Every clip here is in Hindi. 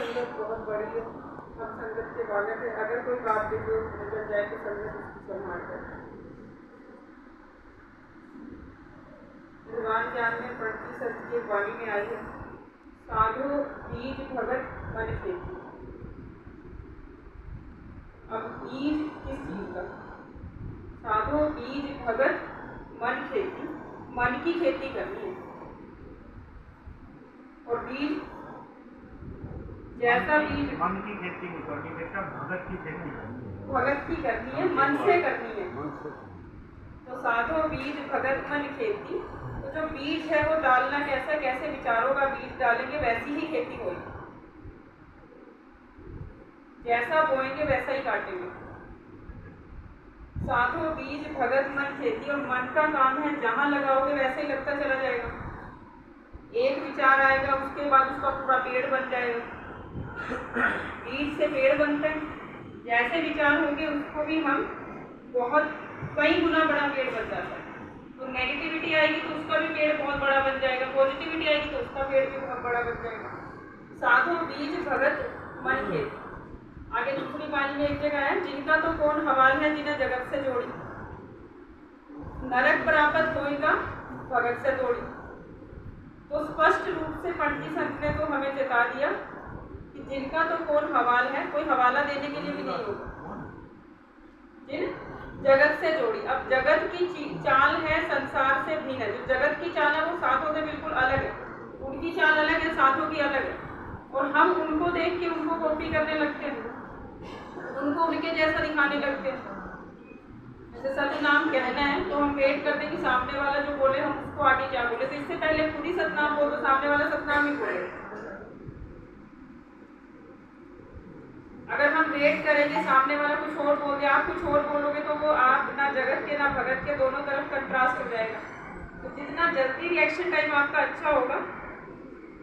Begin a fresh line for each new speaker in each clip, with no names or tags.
संगत बहुत बड़ी है, हम संगत के बालक है। अगर कोई काबिल जो निकल जाए तो संगत उसकी संभाल कर। भगवान ज्ञान में 35 की वाणी में आई है, साधु बीज भगत मन खेती। अब बीज किस चीज का? साधु बीज भगत मन खेती, मन की खेती करनी है। और बीज जैसा बीज
मन की खेती नहीं करनी बेटा, भगत की खेती करनी है।
भगत की करनी है, मन से करनी है। तो साधु बीज भगत मन खेती। तो जो बीज है वो डालना कैसा, कैसे विचारों का बीज डालेंगे वैसी ही खेती होगी। जैसा बोएंगे वैसा ही काटेंगे। साधु बीज भगत मन खेती। और मन का काम है, जहां लगाओगे वैसे ही लगता चला जाएगा। एक विचार आएगा, उसके बाद उसका पूरा पेड़ बन जाएगा। बीज से पेड़ बनते हैं, जैसे विचार होंगे उसको भी हम बहुत कई गुना बड़ा पेड़ बन जाता है। तो नेगेटिविटी आएगी तो उसका भी पेड़ बहुत बड़ा बन जाएगा, पॉजिटिविटी आएगी तो उसका पेड़ भी बहुत बड़ा बन जाएगा। साधु बीज भगत मन खेती। आगे दूसरी वाणी में एक जगह है, जिनका तो कौन हवाल है जिन्हें जगत से जोड़ी, नरक प्राप्त होएगा भगत से तोड़ी। तो स्पष्ट रूप से पंडित संत ने तो हमें चेता दिया कि जिनका तो कौन हवाल है, कोई हवाला देने के लिए भी नहीं होगा, जिन जगत से जोड़ी। अब जगत की चाल है संसार से भिन्न है। जो जगत की चाल है वो साधों से बिल्कुल अलग है, उनकी चाल अलग है, साधों की अलग है। और हम उनको देख के उनको कॉपी करने लगते हैं, उनको उनके जैसा दिखाने लगते हैं। जैसे सतनाम कहना है तो हम वेट करते हैं कि सामने वाला जो बोले हम उसको आगे क्या बोले। तो इससे पहले खुद ही सतनाम बोल तो सामने वाला सतनाम ही बोले। अगर हम वेट करेंगे सामने वाला कुछ और बोल दिया, आप कुछ और बोलोगे, तो वो आप ना जगत के ना भगत के दोनों तरफ कंट्रास्ट हो जाएगा। तो जितना जल्दी रिएक्शन टाइम आपका अच्छा होगा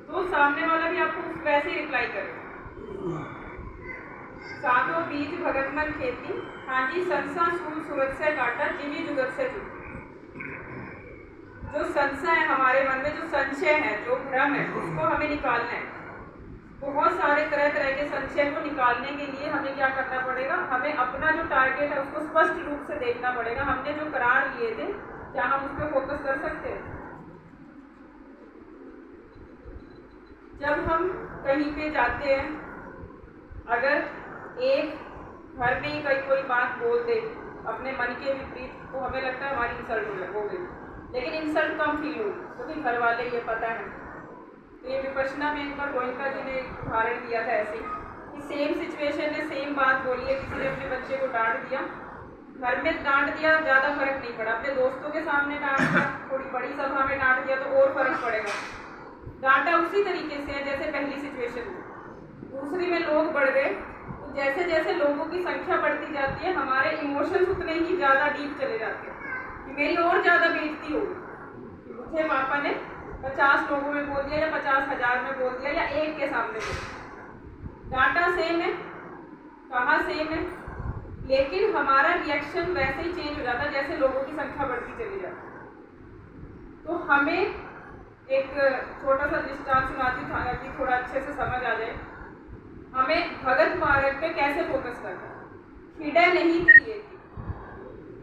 तो सामने वाला भी आपको वैसे ही रिप्लाई करेगा। साधो बीज भगत मन खेती, हाँ जी संसा सूल सूरत से काटा जिमी जुगत से जुट। जो संशय है हमारे मन में, जो संशय है, जो भ्रम है, उसको हमें निकालना है। बहुत सारे तरह तरह के संशय को निकालने के लिए हमें क्या करना पड़ेगा, हमें अपना जो टारगेट है उसको स्पष्ट रूप से देखना पड़ेगा। हमने जो करार लिए थे क्या हम उस पर फोकस कर सकते हैं? जब हम कहीं पे जाते हैं, अगर एक घर में ही कोई बात बोल दे अपने मन के विपरीत, तो हमें लगता है हमारी इंसल्ट हो गई, लेकिन इंसल्ट कम फील होगी क्योंकि घर वाले ये पता है। तो ये विपश्यना में एक बार गोयनका जी ने एक उदाहरण दिया था ऐसे कि सेम सिचुएशन में सेम बात बोली है, किसी ने अपने बच्चे को डांट दिया, घर में डांट दिया ज़्यादा फर्क नहीं पड़ा, अपने दोस्तों के सामने डांट दिया, थोड़ी बड़ी सभा में डांट दिया तो और फर्क पड़ेगा। डांटा उसी तरीके से है जैसे पहली सिचुएशन में, दूसरी में लोग बढ़ गए। तो जैसे जैसे लोगों की संख्या बढ़ती जाती है हमारे इमोशंस उतने ही ज़्यादा डीप चले जाते हैं कि मेरी और ज़्यादा बेइज्जती होगी। मुझे पापा ने 50 लोगों में बोल दिया या 50,000 में बोल दिया या एक के सामने बोल दिया। डाटा सेम है, कहा सेम है, लेकिन हमारा रिएक्शन वैसे ही चेंज हो जाता है जैसे लोगों की संख्या बढ़ती चली जाती है। तो हमें एक छोटा सा दृष्टांत सुनाती ताकि थोड़ा अच्छे से समझ आ जाए। हमें भगत मार्ग पे कैसे फोकस करना है। खिड़ा नहीं चाहिए,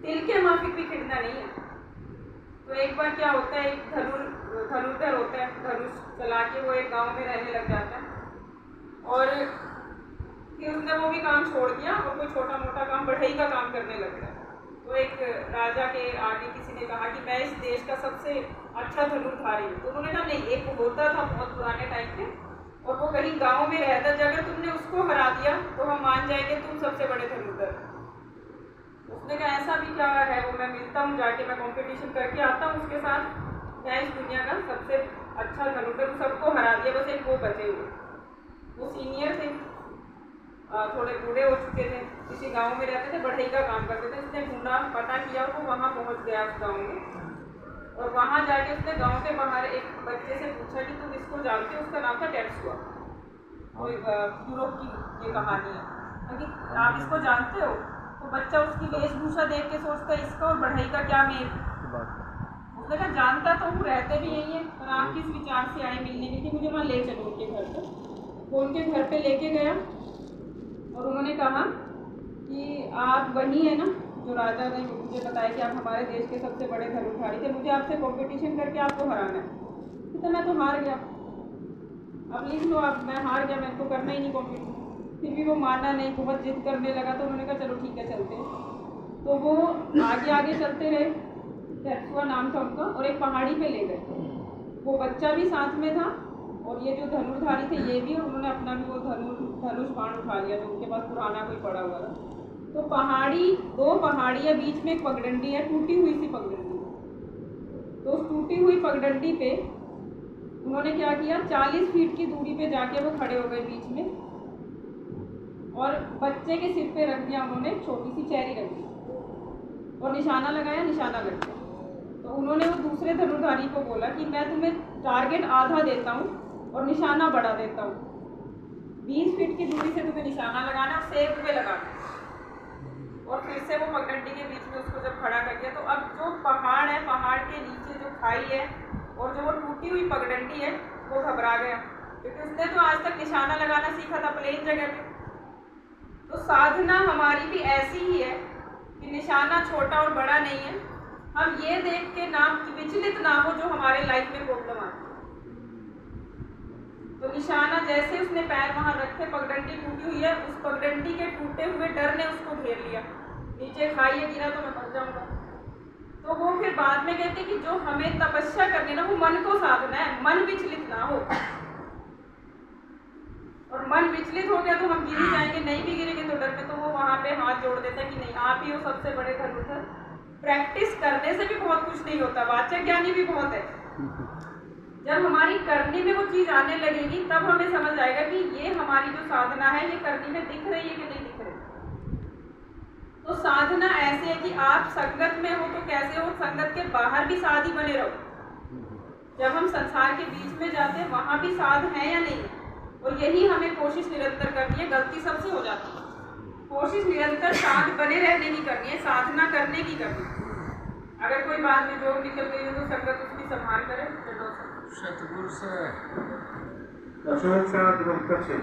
तिल के माफिक भी खिड़ना नहीं है। तो एक बार क्या होता है, एक धनुर्धर होता है, धनुष चला के वो एक गांव में रहने लग जाता है और फिर उसने वो भी काम छोड़ दिया और कोई छोटा मोटा काम, बढ़ई का काम करने लग गया। तो एक राजा के आगे किसी ने कहा कि मैं इस देश का सबसे अच्छा धनुर्धारी हूँ। तो उन्होंने कहा नहीं, एक होता था बहुत पुराने टाइम पे और वो कहीं गांव में रहता, अगर तुमने उसको हरा दिया तो हम मान जाएंगे तुम सबसे बड़े धनुर्धर। उसने कहा ऐसा भी क्या है, वो मैं मिलता हूँ जाके, मैं कंपटीशन करके आता हूँ उसके साथ, मैं इस दुनिया का सबसे अच्छा धनुर्धर, सबको हरा दिया, बस एक वो बचे हुए। वो सीनियर थे, थोड़े बूढ़े हो चुके थे, किसी गांव में रहते थे, बढ़ई का काम करते थे। उसने ढूंढा, पता किया, वो वहाँ पहुँच गया उस गाँव में और वहाँ जाके उसने गांव के बाहर एक बच्चे से पूछा कि तुम इसको जानते हो? उसका नाम था टेट्सुआ, कोई यूरोप की ये कहानी है कि आप इसको जानते हो? तो बच्चा उसकी वेशभूषा देख के सोचता है इसका और बढ़ई का क्या मेल। उसने कहा जानता तो हूँ, रहते भी यही है, पर आप किस विचार से आए मिलने के लिए, मुझे वहाँ ले चलो उनके घर पर। वो उनके घर पे लेके गया और उन्होंने कहा कि आप वही है ना जो राजा ने मुझे बताया कि आप हमारे देश के सबसे बड़े धनुर्धारी थे, मुझे आपसे कंपटीशन करके आपको हराना है। तो मैं तो हार गया, अब लिख लो आप, मैं हार गया, मेरे को करना ही नहीं कंपटीशन। फिर भी वो माना नहीं, बहुत जिद करने लगा। तो उन्होंने कहा चलो ठीक है चलते हैं। तो वो आगे आगे चलते रहे, तेरसुआ नाम था उनका, और एक पहाड़ी पे ले गए। वो बच्चा भी साथ में था और ये जो धनुर्धारी थे ये भी, और उन्होंने अपना भी वो धनुष बाण उठा लिया जो उनके पास पुराना कोई पड़ा हुआ था। तो पहाड़ी, दो पहाड़ियाँ, बीच में एक पगडंडी है, टूटी हुई सी पगडंडी। तो उस टूटी हुई पगडंडी पे उन्होंने क्या किया, 40 फीट की दूरी पे जाके वो खड़े हो गए बीच में, और बच्चे के सिर पे रख दिया उन्होंने, छोटी सी चेरी रख दी और निशाना लगाया, निशाना लग गया। तो उन्होंने वो दूसरे धनुर्धारी को बोला कि मैं तुम्हें टारगेट आधा देता हूँ और निशाना बढ़ा देता हूँ। 20 फीट की दूरी से तुम्हें निशाना लगाना, सेब पे लगाना। और फिर से वो पगडंडी के बीच में उसको जब खड़ा कर दिया, तो अब जो पहाड़ है, पहाड़ के नीचे जो खाई है और जो वो टूटी हुई पगडंडी है, वो घबरा गया, क्योंकि उसने तो आज तक निशाना लगाना सीखा था प्लेन जगह पे। तो साधना हमारी भी ऐसी ही है कि निशाना छोटा और बड़ा नहीं है। हम ये देख के नाम विचलित ना हो जो हमारे लाइफ में प्रॉब्लम आती है। तो निशाना जैसे उसने पैर वहां रखे, पगडंडी टूटी हुई है, उस पगडंडी के टूटे हुए डर ने उसको घेर लिया, नीचे खाइए गिरा तो मैं मर जाऊंगा। तो वो फिर बाद में कहते कि जो हमें तपस्या करनी ना, वो मन को साधना है, मन विचलित ना हो। और मन विचलित हो गया तो हम गिर जाएंगे, नहीं भी गिरेंगे तो डर में, तो वो वहां पे हाथ जोड़ देता है कि नहीं आप ही हो सबसे बड़े धनुर्धर। प्रैक्टिस करने से भी बहुत कुछ नहीं होता, वाचक ज्ञानी भी बहुत है। जब हमारी करने में वो चीज आने लगेगी तब हमें समझ आएगा कि ये हमारी जो साधना है ये करने में दिख रही है कि नहीं दिख रही। तो साधना ऐसे है कि आप संगत में हो तो कैसे हो, संगत के बाहर भी साध ही बने रहो। जब हम संसार के बीच में जाते हैं वहां भी साध है या नहीं है, और यही हमें कोशिश निरंतर करनी है। गलती सबसे हो जाती है, कोशिश निरंतर साध बने रहने की करनी है, साधना करने की करनी है। अगर कोई बात में जो निकल गई हो तो संगत उसकी संभाल करे।
सतगुरु से
दर्शन